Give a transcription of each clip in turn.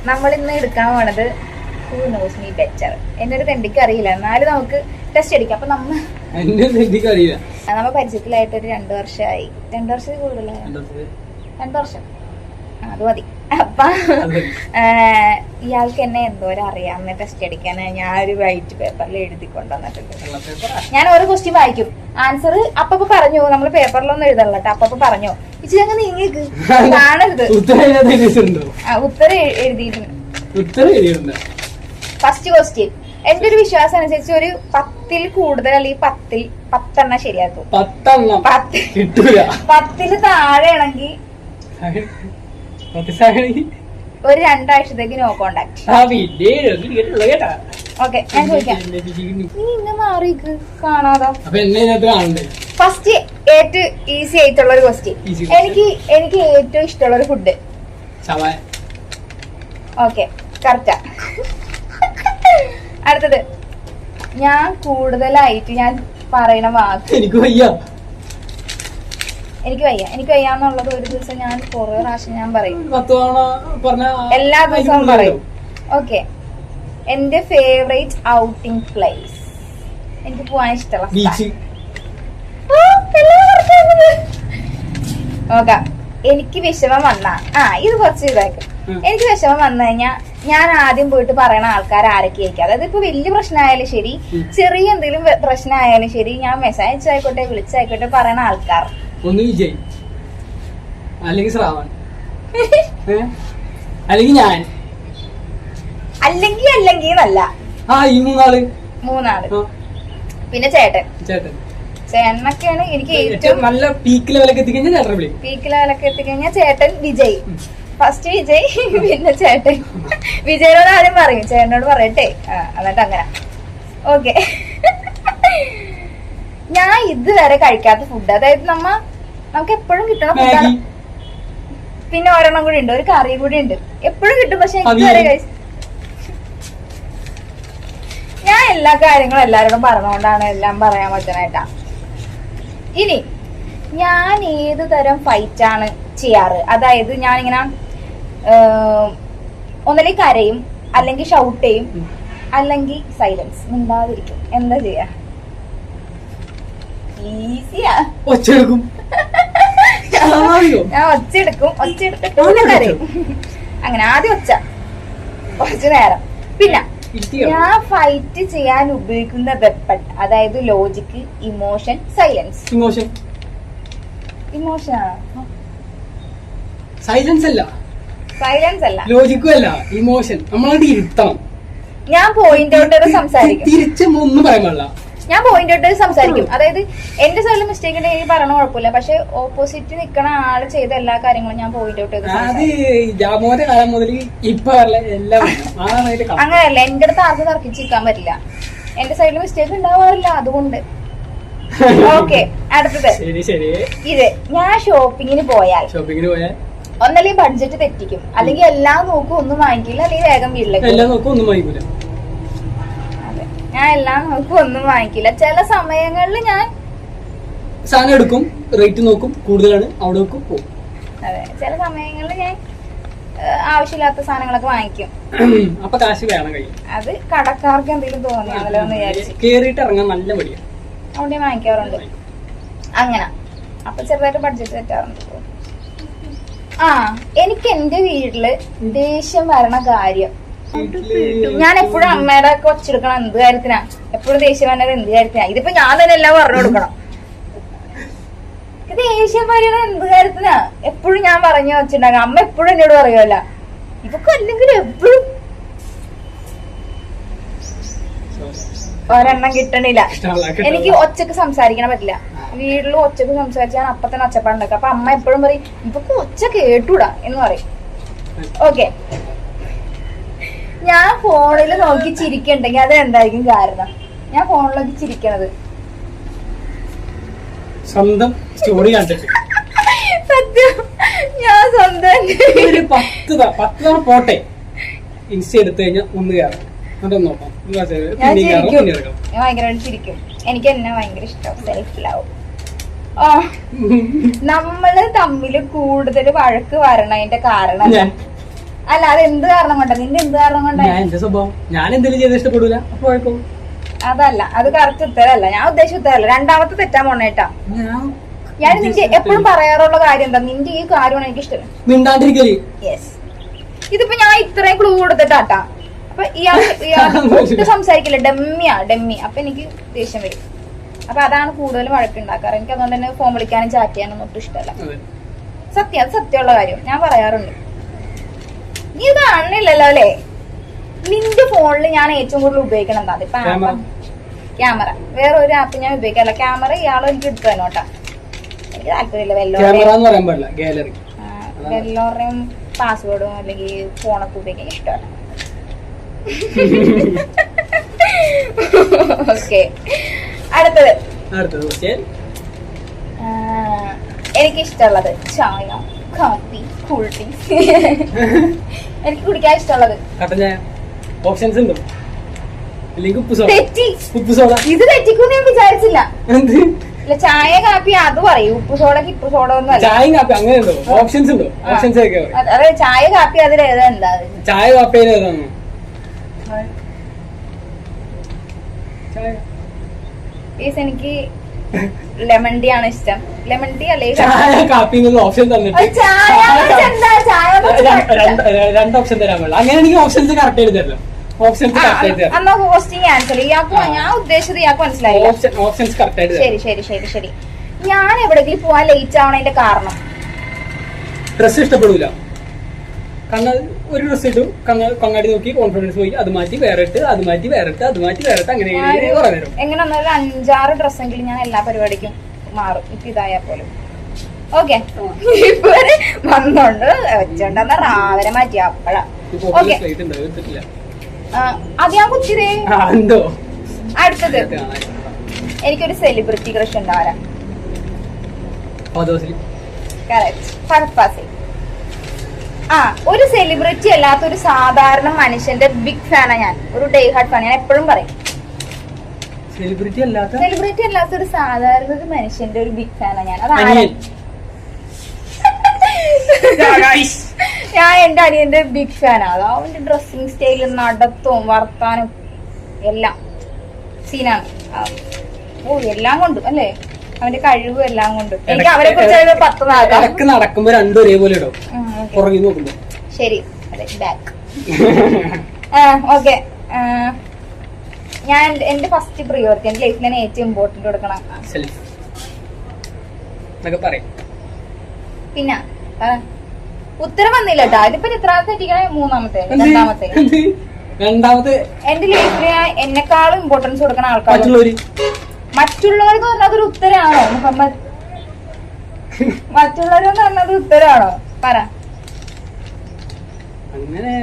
നമ്മൾ ഇന്ന് എടുക്കാൻ പോണത് ഹൂ നോസ് മീ ബെറ്റർ. എന്റെ ഒരു തെണ്ടിക്ക് അറിയില്ല, എന്നാലും നമുക്ക് ടെസ്റ്റ് അടിക്കാം. അപ്പൊ നമ്മ പരിചയത്തിലായിട്ട് ഒരു 2 വർഷമായി. 2 വർഷം കൂടുതലായി. 2 വർഷം അത് മതി. അപ്പൊ ഇയാൾക്ക് എന്നെ എന്തോരം അറിയാമെന്ന് ടെസ്റ്റ് അടിക്കാൻ ഞാൻ ഒരു വൈറ്റ് പേപ്പറിൽ എഴുതി കൊണ്ടുവന്നിട്ടുണ്ട്. ഞാൻ ഓരോ ക്വസ്റ്റ്യൻ വായിക്കും, ആൻസർ അപ്പൊ പറഞ്ഞു. നമ്മൾ പേപ്പറിലൊന്നും എഴുതല്ലോ കേട്ടോ. അപ്പൊ പറഞ്ഞു ഇച്ചിരി നീങ്ങിക്ക് കാണരുത്. ഉത്തരം എഴുതിയിട്ടുണ്ട്. ഫസ്റ്റ് ക്വസ്റ്റ്യൻ എന്റെ ഒരു വിശ്വാസം അനുസരിച്ച് ഒരു 10ൽ കൂടുതൽ അല്ലെങ്കിൽ 10 ശരിയാക്കും. 10ൽ താഴെയാണെങ്കിൽ ഒരു 2 ആഴ്ചത്തേക്ക് നോ കോണ്ടാക്ട്. ഓക്കെ, ഞാൻ ചോദിക്കാം, നീ ഇന്നെ മാറിക്ക് കാണാതോ. ഫസ്റ്റ് ഏറ്റവും ഈസി ആയിട്ടുള്ള ഒരു ക്വസ്റ്റ്യൻ. എനിക്ക് ഏറ്റവും ഇഷ്ടമുള്ള ഒരു ഫുഡ്. Okay, correct. അടുത്തത്, ഞാൻ കൂടുതലായിട്ട് ഞാൻ പറയുന്ന വാക്ക്. എനിക്ക് വയ്യാന്നുള്ളത് ഒരു ദിവസം ഞാൻ കുറെ പ്രാവശ്യം ഞാൻ പറയും, എല്ലാ ദിവസവും പറയും. ഓക്കെ, എന്റെ ഫേവറേറ്റ് ഔട്ടിംഗ് പ്ലേസ്, എനിക്ക് പോവാൻ ഇഷ്ടമുള്ള നോക്ക. എനിക്ക് വിഷമം വന്നാ ഇത് കുറച്ച് ഇതാക്കും. എനിക്ക് വിഷമം വന്നു കഴിഞ്ഞാൽ ഞാൻ ആദ്യം പോയിട്ട് പറയണ ആൾക്കാർ ആരൊക്കെയായിരിക്കും. അതായത് ഇപ്പൊ വലിയ പ്രശ്നമായാലും ശരി, ചെറിയ എന്തെങ്കിലും പ്രശ്നമായാലും ശരി, ഞാൻ മെസ്സേജ് ആയിക്കോട്ടെ വിളിച്ചായിക്കോട്ടെ പറയണ ആൾക്കാർ. ഒന്ന് വിജയ്, അല്ലെങ്കിൽ ശ്രാവൺ, അല്ലെങ്കിൽ ഞാൻ, അല്ലെങ്കിൽ എന്നല്ല, ഈ മൂന്നാള്. പിന്നെ ചേട്ടനൊക്കെയാണ് എനിക്ക് ഏറ്റവും നല്ല പീക്ക് ലെവലൊക്കെ എത്തിക്കഴിഞ്ഞാൽ ചേട്ടൻ വിജയ്. ഫസ്റ്റ് വിജയ്, പിന്നെ ചേട്ടൻ. വിജയനോട് ആദ്യം പറയും, ചേട്ടനോട് പറയട്ടെ, എന്നിട്ട് അങ്ങനെ. ഓക്കെ, ഞാൻ ഇതുവരെ കഴിക്കാത്ത ഫുഡ്, അതായത് നമുക്ക് എപ്പോഴും കിട്ടണ ഫുഡാണ്. പിന്നെ ഒരെണ്ണം കൂടി ഉണ്ട്, ഒരു കറി കൂടി ഉണ്ട്, എപ്പോഴും കിട്ടും. പക്ഷെ ഇതുവരെ ഞാൻ എല്ലാ കാര്യങ്ങളും എല്ലാവരോടും പറഞ്ഞുകൊണ്ടാണ് എല്ലാം പറയാൻ പറ്റണേട്ടാ. ഇനി ഞാൻ ഏത് തരം ഫൈറ്റാണ് ചെയ്യാറ്, അതായത് ഞാനിങ്ങനെ ഒന്നല്ലെങ്കിൽ കരയും, അല്ലെങ്കിൽ ഷൗട്ട് ചെയ്യും, അല്ലെങ്കിൽ സൈലൻസ്, മിണ്ടാതിരിക്കും. എന്താ ചെയ്യാ? ഈസിയാ. ഞാൻ ഒച്ചയെടുത്തിട്ട് കരയും. അങ്ങനെ ആദ്യം ഒച്ച, കുറച്ചു നേരം. പിന്നെ ഞാൻ ഫൈറ്റ് ചെയ്യാൻ ഉപയോഗിക്കുന്ന വെപ്പൺ, അതായത് logic, emotion, silence. Emotion silence അല്ല, ലോജിക്കും അല്ല, ഇമോഷൻ. നമ്മളോട് ഇരുത്തണം. ഞാൻ പോയിന്റ് ഔട്ട് സംസാരിക്കും, തിരിച്ചൊന്നും പറയാൻ പാടില്ല. ഞാൻ പോയിന്റ് ഔട്ട് സംസാരിക്കും. അതായത് എന്റെ സൈഡിൽ മിസ്റ്റേക്ക് ഉണ്ടെങ്കിൽ പറയണ കുഴപ്പമില്ല, പക്ഷെ ഓപ്പോസിറ്റ് നിൽക്കണ ആള് ചെയ്ത എല്ലാ കാര്യങ്ങളും ഞാൻ പോയിന്റ് ഔട്ട് അങ്ങനെയല്ല. എന്റെ അടുത്ത് ആർക്കും തർക്കിച്ചിരിക്കാൻ പറ്റില്ല. എന്റെ സൈഡിൽ മിസ്റ്റേക്ക് ഉണ്ടാവാറില്ല, അതുകൊണ്ട്. ഓക്കെ, അടുത്തത് ഇത്. ഞാൻ ഷോപ്പിങ്ങിന് പോയാൽ ഒന്നല്ലെങ്കിൽ ബഡ്ജറ്റ് തെറ്റിക്കും, അല്ലെങ്കിൽ എല്ലാം നോക്കും ഒന്നും വാങ്ങിക്കില്ല, അല്ലെങ്കിൽ വേഗം വീട്ടിലേക്ക്. ഞാൻ എല്ലാം നോക്കും ഒന്നും വാങ്ങിക്കില്ല. ചില സമയങ്ങളിൽ ഞാൻ സാധനം എടുക്കും, റേറ്റ് നോക്കും, കൂടുതലാണ് അവിടെ നോക്കും, പോകും. അതെ, ചില സമയങ്ങളിൽ ഞാൻ ആവശ്യമില്ലാത്ത സാധനങ്ങളൊക്കെ വാങ്ങിക്കും. അപ്പൊ കാശ് വേണം കയ്യിൽ. അത് കടക്കാർക്ക് എന്തെങ്കിലും തോന്നിയാണല്ലോ എന്ന് വിചാരിച്ചു കേറിയിട്ട് ഇറങ്ങാൻ നല്ല മടിയാണ്, അവിടെ വാങ്ങിക്കാറുണ്ട്. അങ്ങനെ അപ്പൊ ചെറുതായിട്ട് ബഡ്ജറ്റ് തെറ്റാറുണ്ട്. എനിക്ക് എന്റെ വീട്ടില് ദേഷ്യം വരണ കാര്യം, ഞാൻ എപ്പോഴും അമ്മയുടെ ഒക്കെ ഒച്ചെടുക്കണം. എന്ത് കാര്യത്തിനാ എപ്പോഴും ദേഷ്യം വന്നത്? എന്ത് കാര്യത്തിനാ? ഇതിപ്പോ ഞാൻ തന്നെ എല്ലാം പറഞ്ഞു കൊടുക്കണം. ദേഷ്യം പറയുന്നത് എന്ത് കാര്യത്തിനാ? എപ്പോഴും ഞാൻ പറഞ്ഞു വെച്ചിട്ടുണ്ടാകും. അമ്മ എപ്പോഴും എന്നോട് പറയുമല്ല, ഇതൊക്കെ അല്ലെങ്കിൽ എപ്പോഴും ഒരെണ്ണം കിട്ടണില്ല. എനിക്ക് ഒച്ചക്ക് സംസാരിക്കാൻ പറ്റില്ല. വീട്ടിലും ഒച്ചക്ക് സംസാരിച്ചാൽ അപ്പൊ തന്നെ ഒച്ചപ്പാടുണ്ടാക്കുക. അപ്പൊ അമ്മ എപ്പോഴും പറയും, ഇതൊക്കെ ഒച്ച കേട്ടൂടാ എന്ന് പറയും. ഓക്കെ, ഞാൻ ഫോണിൽ നോക്കി ചിരിക്കണ്ടെങ്കിൽ അത് എന്തായിരിക്കും കാരണം? ഞാൻ ഫോണിൽ നോക്കി ചിരിക്കണത് സ്വന്തം സ്റ്റോറി കണ്ടിട്ട്. സത്യം, ഞാൻ സ്വന്തം 10 തവണ പോട്ടെ ഇൻസ്റ്റ എടുത്തു കഴിഞ്ഞാൽ ഒന്ന് കയറാം, അതൊന്ന് നോക്കാം. ഞാൻ ഭയങ്കരമായിട്ട് ചിരിക്കും. എനിക്ക് എന്നെ ഭയങ്കര ഇഷ്ടം, സെൽഫ് ലവ്. നമ്മള് തമ്മില് കൂടുതൽ വഴക്ക് വരണതിന്റെ കാരണം അല്ല അത് എന്ത് കാരണം കൊണ്ടാ, നിന്റെ എന്ത് കാരണം കൊണ്ടാ? ഞാൻ എന്റെ സ്വഭാവം, ഞാൻ എന്തെങ്കിലും ചെയ്ത് ഇഷ്ടപ്പെടൂല, അപ്പൊ കുഴപ്പം. അതല്ല, അത് കറക്റ്റ് ഉത്തരമല്ല. ഞാൻ ഉദ്ദേശിച്ച ഉത്തരമല്ല. രണ്ടാമത്തെ തെറ്റാൻ പോണേട്ടാ. ഞാൻ നിന്റെ എപ്പോഴും പറയാറുള്ള കാര്യം എന്താ, നിന്റെ ഈ കാര്യമാണ് എനിക്ക് ഇഷ്ടം. മിണ്ടാണ്ടിരിക്കല്. യെസ്, ഇതിപ്പോ ഞാൻ ഇത്രയും ക്ലൂ കൊടുത്തിട്ടാട്ടാ. അപ്പൊ ഇയാൾ സംസാരിക്കില്ല, ഡമ്മി. അപ്പൊ എനിക്ക് ദേഷ്യം വരും. അപ്പൊ അതാണ് കൂടുതൽ വഴക്കുണ്ടാക്കാറ്. എനിക്ക് അതുകൊണ്ട് തന്നെ ഫോൺ വിളിക്കാനും ചാറ്റ് ചെയ്യാനും ഒട്ടും ഇഷ്ടമല്ല. സത്യം, അത് സത്യമുള്ള കാര്യം ഞാൻ പറയാറുണ്ട്. നീ ഇത് കാണില്ലല്ലോ അല്ലേ? നിന്റെ ഫോണിൽ ഞാൻ ഏറ്റവും കൂടുതൽ ഉപയോഗിക്കണം എന്താ, ഇപ്പൊ ക്യാമറ. വേറെ ഒരു ആപ്പ് ഞാൻ ഉപയോഗിക്കാറില്ല. ക്യാമറ ഇയാളും എനിക്ക് എടുത്തു തന്നോട്ടാ. എനിക്ക് താല്പര്യമില്ല വെല്ലോറയും പാസ്വേഡും അല്ലെങ്കിൽ ഫോണൊക്കെ ഉപയോഗിക്കാൻ ഇഷ്ടമല്ല. ഓക്കെ, അടുത്തത്. എനിക്കിഷ്ടമുള്ളത് ചായ, കാപ്പി, കൂൾ ഡ്രിങ്ക്സ്. എനിക്ക് കുടിക്കാൻ ഇഷ്ടമുള്ളത് ഓപ്ഷൻസ് ഉണ്ടോ? ഇത് തെറ്റിക്കൂന്ന് ഞാൻ വിചാരിച്ചില്ല. ഇല്ല, ചായ കാപ്പി അത് പറയും. ഉപ്പ് സോഡ ഇപ്പ് സോഡ ഒന്നും അല്ല. ചായ കാപ്പി അങ്ങനെ ഉണ്ടോ? ഓപ്ഷൻസ് ഉണ്ടോ? ഓപ്ഷൻസ് അതെ, ചായ കാപ്പി അതിൽ ഏതാ? എന്താ ചായ കാപ്പി ഏതാണ്? എനിക്ക് ലെമൺ ടീ ആണ് ഇഷ്ടം. ലെമൺ ടീ അല്ലേ ചായ കാപ്പി ഓപ്ഷൻ തന്നിട്ട് രണ്ട് ഓപ്ഷൻ തരാൻ പാടില്ല. അങ്ങനെ എനിക്ക് ഓപ്ഷൻസ് കറക്റ്റ് ചെയ്ത് തരല്ലോ. ഓപ്ഷൻസ് എന്നാ പോസ്റ്റിംഗ് ക്യാൻസൽ. ഇയാൾക്ക് ഞാൻ ഉദ്ദേശിച്ചത് ഇയാൾക്ക് മനസ്സിലായില്ല. ഓപ്ഷൻസ് കറക്റ്റ് ആയിട്ട്. ശരി. ഞാൻ എവിടെയെങ്കിലും പോവാൻ ലേറ്റ് ആവണതിന്റെ കാരണം ഡ്രസ് ഇഷ്ടപ്പെടൂല. ഒരു ഡ്രസ് ഇട്ടു, കണ്ണാടി നോക്കി കോൺഫിഡൻസ് പോയി, അത് മാറ്റി വേറെ ഇട്ട്, അത് മാറ്റി വേറെ ഇട്ട്, അത് മാറ്റി വേറെ ഇട്ട്, അങ്ങനെ എങ്ങനെ വന്നാലും 5-6 ഡ്രസ്സെങ്കിലും ഞാൻ എല്ലാ പരിപാടിക്കും മാറും. ഇപ്പൊ ഇതായാ പോലും ഓക്കെ. ഇപ്പൊ വന്നോണ്ട് വെച്ചോണ്ടെന്നാ രാവിലെ മാറ്റി അപ്പഴാ. ഓക്കെ, അത് ഞാൻ കുത്തിരേ. അടുത്തത്, എനിക്കൊരു സെലിബ്രിറ്റി ക്രഷ് ഉണ്ടാവാ. ഒരു സെലിബ്രിറ്റി അല്ലാത്ത ഒരു സാധാരണ മനുഷ്യന്റെ ബിഗ് ഫാനാ ഞാൻ. ഒരു ഡേ ഹാർട്ട് ഫാൻ. ഞാൻ എപ്പോഴും പറയും സെലിബ്രിറ്റി അല്ലാത്ത ഒരു സാധാരണ ഒരു മനുഷ്യന്റെ ഒരു ബിഗ് ഫാനാ ഞാൻ. അതാണ് ഞാൻ എന്റെ അനിയന്റെ ബിഗ് ഫാനാ. അത് അവന്റെ ഡ്രസ്സിങ് സ്റ്റൈലും നടത്തവും വർത്താനും എല്ലാം സീനാണ്. എല്ലാം കൊണ്ടും അല്ലേ, അവന്റെ കഴിവും എല്ലാം കൊണ്ടും. എനിക്ക് അവരെ കുറിച്ച് 10 നാൾക്കാർക്ക് നടക്കുമ്പോ രണ്ടും ഒരേപോലെ ഇടും. ശരി, അതെ, ബാക്ക്. ഓക്കെ, ഞാൻ എന്റെ ഫസ്റ്റ് പ്രിയോറിറ്റി, എന്റെ ലൈഫിൽ ഞാൻ ഏറ്റവും ഇമ്പോർട്ടന്റ് കൊടുക്കണം. പിന്നെ ഉത്തരം വന്നില്ല കേട്ടോ. ഇതിപ്പോ എത്രാമത്തെ എത്തിക്കണേ? രണ്ടാമത്തെ. എന്റെ ലൈഫിൽ ഞാൻ എന്നെക്കാളും ഇമ്പോർട്ടൻസ് കൊടുക്കുന്ന ആൾക്കാർ മറ്റുള്ളവർക്ക് പറഞ്ഞ അതൊരു ഉത്തരാണോ മുഹമ്മദ്? മറ്റുള്ളവരെന്ന് പറഞ്ഞത് ഉത്തരാണോ? പറ. അങ്ങനെ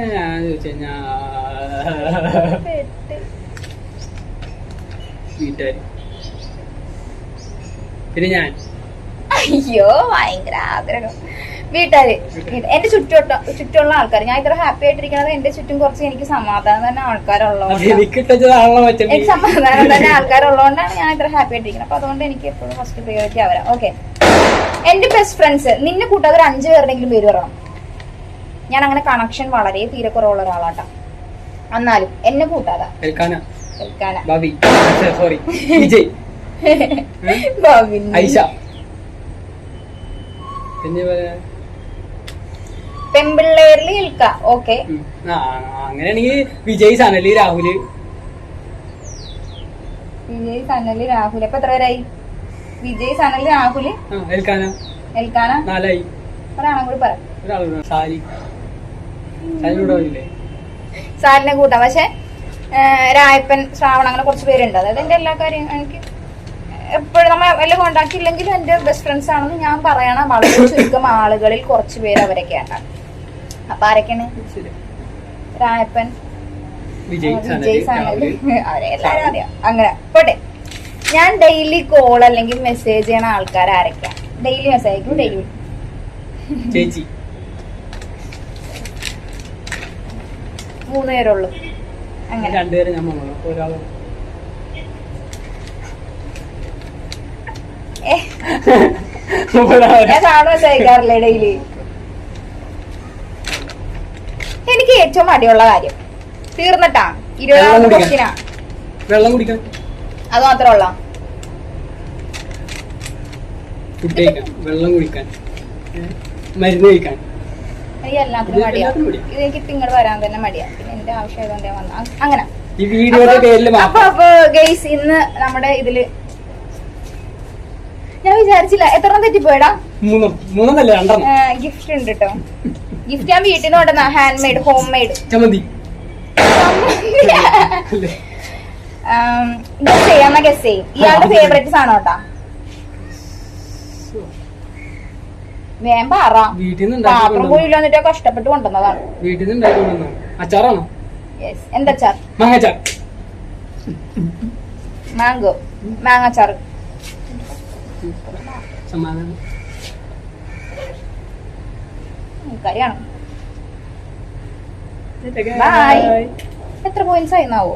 പിന്നെ ഞാൻ അയ്യോ ഭയങ്കര ആഗ്രഹം. വീട്ടുകാര്, എന്റെ ചുറ്റുമുള്ള ആൾക്കാർ. ഞാൻ ഇത്ര ഹാപ്പി ആയിട്ടിരിക്കുന്നത് എന്റെ ചുറ്റും കുറച്ച് എനിക്ക് സമാധാനം തന്നെ ആൾക്കാരുള്ളതുകൊണ്ട്, എനിക്ക് സമാധാനം തന്നെ ആൾക്കാരുള്ളതുകൊണ്ടാണ് ഞാൻ ഇത്ര ഹാപ്പി ആയിട്ടിരിക്കുന്നത്. അപ്പൊ അതുകൊണ്ട് എനിക്ക് എപ്പോഴും ഫസ്റ്റ് പ്രയോറിറ്റി അവരാ. ഓക്കെ, എന്റെ ബെസ്റ്റ് ഫ്രണ്ട്സ്. നിന്നെ കൂട്ടാതെ ഒരു 5 പേരുടെങ്കിലും പേര് പറയണം. ഞാൻ അങ്ങനെ കണക്ഷൻ വളരെ തീരെ കുറവുള്ള ഒരാളാട്ടാ. എന്നാലും എന്നെ കൂട്ടാതെ പെമ്പിള്ളേരിൽ ഇൽക്ക. ഓക്കെ, അങ്ങനെയാണെങ്കിൽ വിജയ്, സനലി, രാഹുല്. വിജയ്, സനലി, രാഹുൽ. അപ്പൊ എത്ര പേരായി? വിജയ്, സനലി, രാഹുല്, എൽക്കാന. 4ആയി. ഒരാളും കൂടി പറ. സാലിനെ കൂട്ടാം. പക്ഷെ രായപ്പൻ, ശ്രാവൺ, അങ്ങനെ കുറച്ച് പേരുണ്ട്. അതായത് എന്റെ എല്ലാ കാര്യം എനിക്ക് എപ്പോഴും നമ്മൾ വല്ല കോണ്ടാക്ട് ഇല്ലെങ്കിലും എന്റെ ബെസ്റ്റ് ഫ്രണ്ട്സ് ആണെന്ന് ഞാൻ പറയണം. വളരെ ചുരുക്കം ആളുകളിൽ കുറച്ച് പേര് അവരൊക്കെയാണ്. അപ്പൊ ആരൊക്കെയാണ്? രായപ്പൻ, വിജയ്, സനലി, അവരെ എല്ലാരും അറിയാം. അങ്ങനെ പോട്ടെ. ഞാൻ ഡെയിലി കോൾ അല്ലെങ്കിൽ മെസ്സേജ് ചെയ്യണ ആൾക്കാർ ആരൊക്കെയാ? ഡെയിലി മെസ്സേജ് അയക്കും. ഡെയിലി ചേച്ചി 3 പേരുള്ളൂ. അങ്ങനെ 2 പേര് ഞാൻ ഒരാള്. ഞാൻ സാധനം മെസ്സേജ് അയക്കാറില്ലേ ഡെയിലി? എനിക്ക് ഏറ്റവും മടിയുള്ള കാര്യം തീർന്നിട്ടാ. 20ാമത്തെ ക്വസ്റ്റ്യനാ. വെള്ളം കുടിക്കാൻ, അത് മാത്രമുള്ള ഫുഡ് കഴിക്കാൻ, വെള്ളം കുടിക്കാൻ, മരുന്ന് കഴിക്കാൻ. എനിക്ക് എല്ലാത്തിനും മടിയാ. ഇത് എനിക്ക് ഇങ്ങോട്ട് വരാൻ തന്നെ മടിയാ. പിന്നെ എന്റെ ആവശ്യമായതുകൊണ്ട് ഞാൻ വന്ന അങ്ങനെ. ഈ വീഡിയോയുടെ പേരിൽ അപ്പൊ ഗൈസ് ഇന്ന് നമ്മുടെ ഇതില് ഞാൻ വിചാരിച്ചില്ല. എത്ര തെറ്റിപ്പോയടാ? 3 2 ഗിഫ്റ്റ് ഉണ്ട് കേട്ടോ. ഗിഫ്റ്റ് ഞാൻ വീട്ടിൽ നിന്ന് കൊണ്ടുവന്ന ഹാൻഡ് മെയ്ഡ്, ഹോം മെയ്ഡ് ചമ്മന്തി. ഗസ് ചെയ്യാന്ന ഗസ് ചെയ്യും. ഇയാളുടെ ഫേവറേറ്റ് സാധനം കേട്ടാ. വേം പറ. വീട്ടിൽ നിന്ന് പാത്രം പോലും ഇല്ലാന്നിട്ട് കഷ്ടപ്പെട്ട് കൊണ്ടുവന്നതാണ്. വീട്ടിൽ നിന്ന് ഉണ്ടാക്കി. അച്ചാറാണോ? യെസ്. എന്തച്ചാർ? മാങ്ങാച്ചാർ. മാംഗോ, മാങ്ങാച്ചാർ. സമാധാനം. കറിയാണ്. ബൈ. എത്ര പോയിന്റ്സ് ആയിന്നാവോ?